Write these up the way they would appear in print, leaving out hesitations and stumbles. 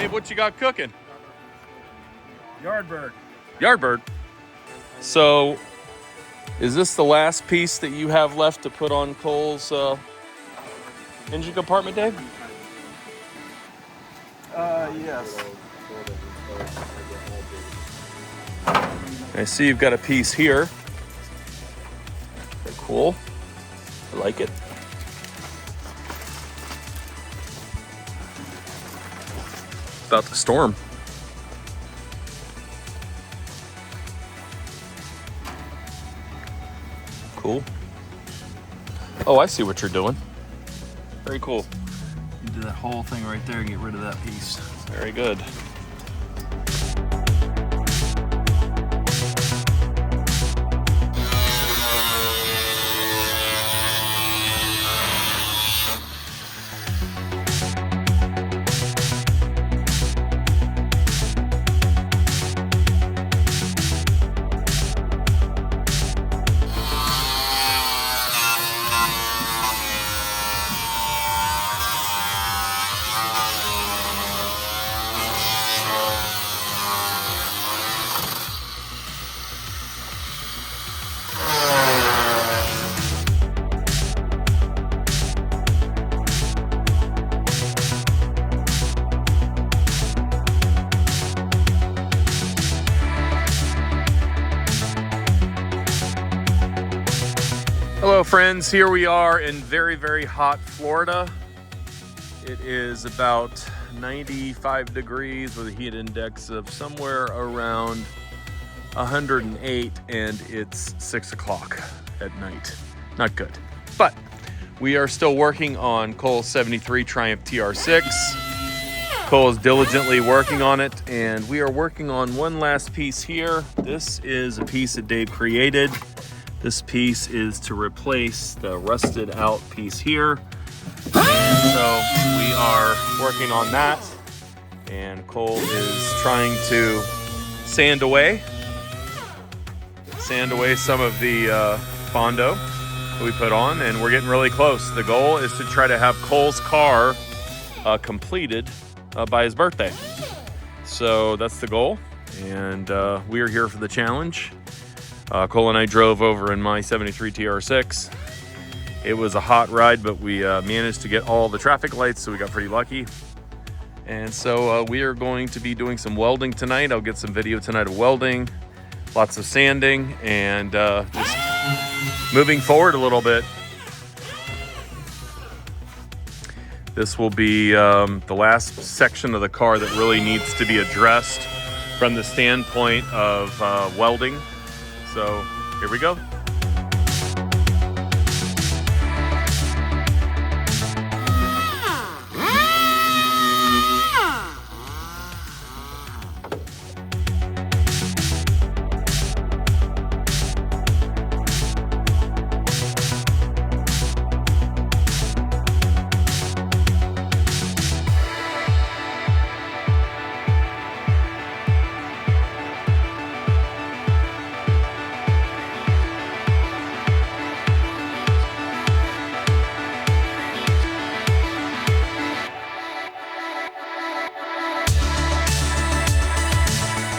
Dave, what you got cooking? Yardbird. Yardbird. So, is this the last piece that you have left to put on Cole's engine compartment, Dave? Yes. I see you've got a piece here. Very cool. I like it. About to storm. Cool. Oh, I see what you're doing. Very cool. You do that whole thing right there and get rid of that piece. Very good. Hello friends, here we are in very, very hot Florida. It is about 95 degrees with a heat index of somewhere around 108, and it's 6 o'clock at night. Not good. But we are still working on Cole's 73 Triumph TR6. Cole is diligently working on it, and we are working on one last piece here. This is a piece that Dave created. This piece is to replace the rusted out piece here. And so we are working on that. And Cole is trying to sand away some of the Bondo that we put on, and we're getting really close. The goal is to try to have Cole's car completed by his birthday. So that's the goal, and we are here for the challenge. Cole and I drove over in my 73 TR6. It was a hot ride, but we managed to get all the traffic lights, so we got pretty lucky. And so we are going to be doing some welding tonight. I'll get some video tonight of welding, lots of sanding, and just moving forward a little bit. This will be the last section of the car that really needs to be addressed from the standpoint of welding. So here we go.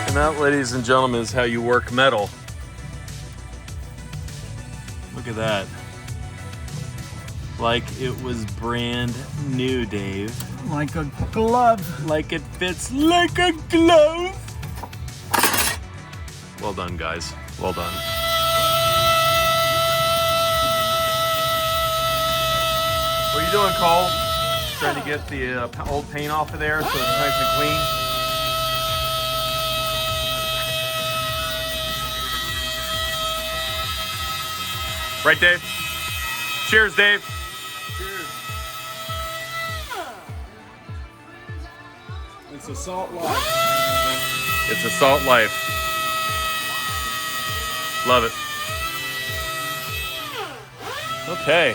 And that, ladies and gentlemen, is how you work metal. Look at that. Like it was brand new, Dave. Like a glove. Like it fits like a glove. Well done, guys. Well done. What are you doing, Cole? Trying to get the old paint off of there so it's nice and clean. Right, Dave? Cheers, Dave. Cheers. It's a salt life. It's a salt life. Love it. Okay.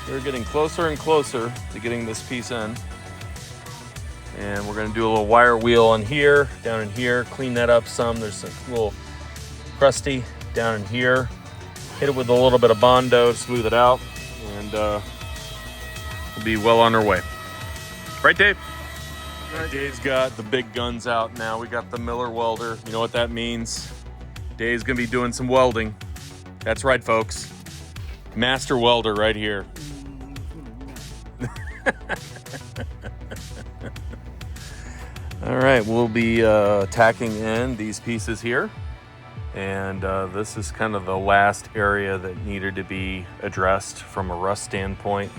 We're getting closer and closer to getting this piece in. And we're gonna do a little wire wheel on here, down in here, clean that up some. There's a little crusty down in here. Hit it with a little bit of Bondo, smooth it out, and we'll be well on our way. Right, Dave? Dave's got the big guns out now. We got the Miller welder. You know what that means? Dave's gonna be doing some welding. That's right, folks. Master welder right here. All right, we'll be tacking in these pieces here. And this is kind of the last area that needed to be addressed from a rust standpoint.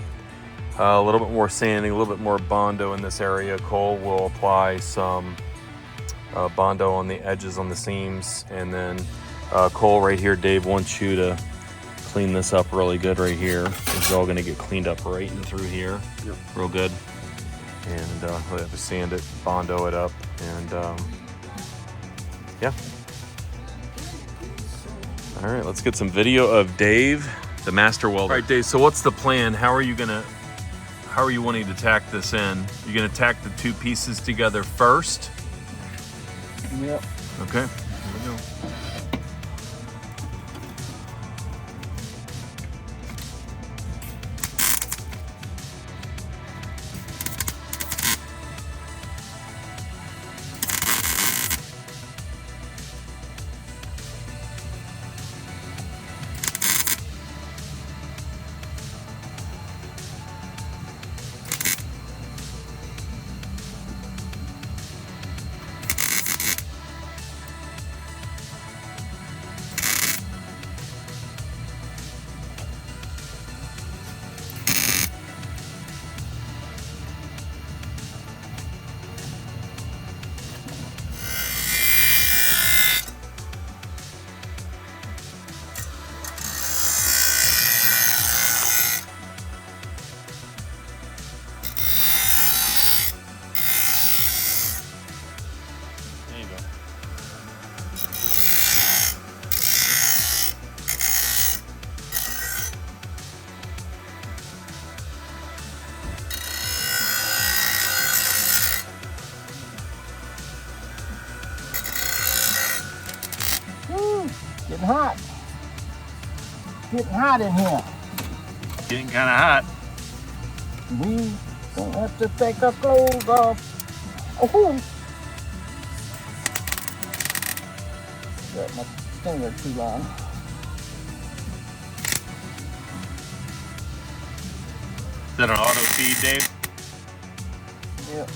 A little bit more sanding, a little bit more Bondo in this area. Cole will apply some Bondo on the edges, on the seams. And then Cole right here, Dave wants you to clean this up really good right here. It's all gonna get cleaned up right in through here. Yep. Real good. And we'll have to sand it, Bondo it up, and yeah. All right, let's get some video of Dave, the master welder. All right, Dave, so what's the plan? How are you wanting to tack this in? You're gonna tack the two pieces together first? Yep. Okay, here we go. There you go. Woo, getting hot. Getting hot in here. Getting kind of hot. We don't have to take our clothes off. Oh, got my finger too long. Is that an auto feed, Dave? Yep.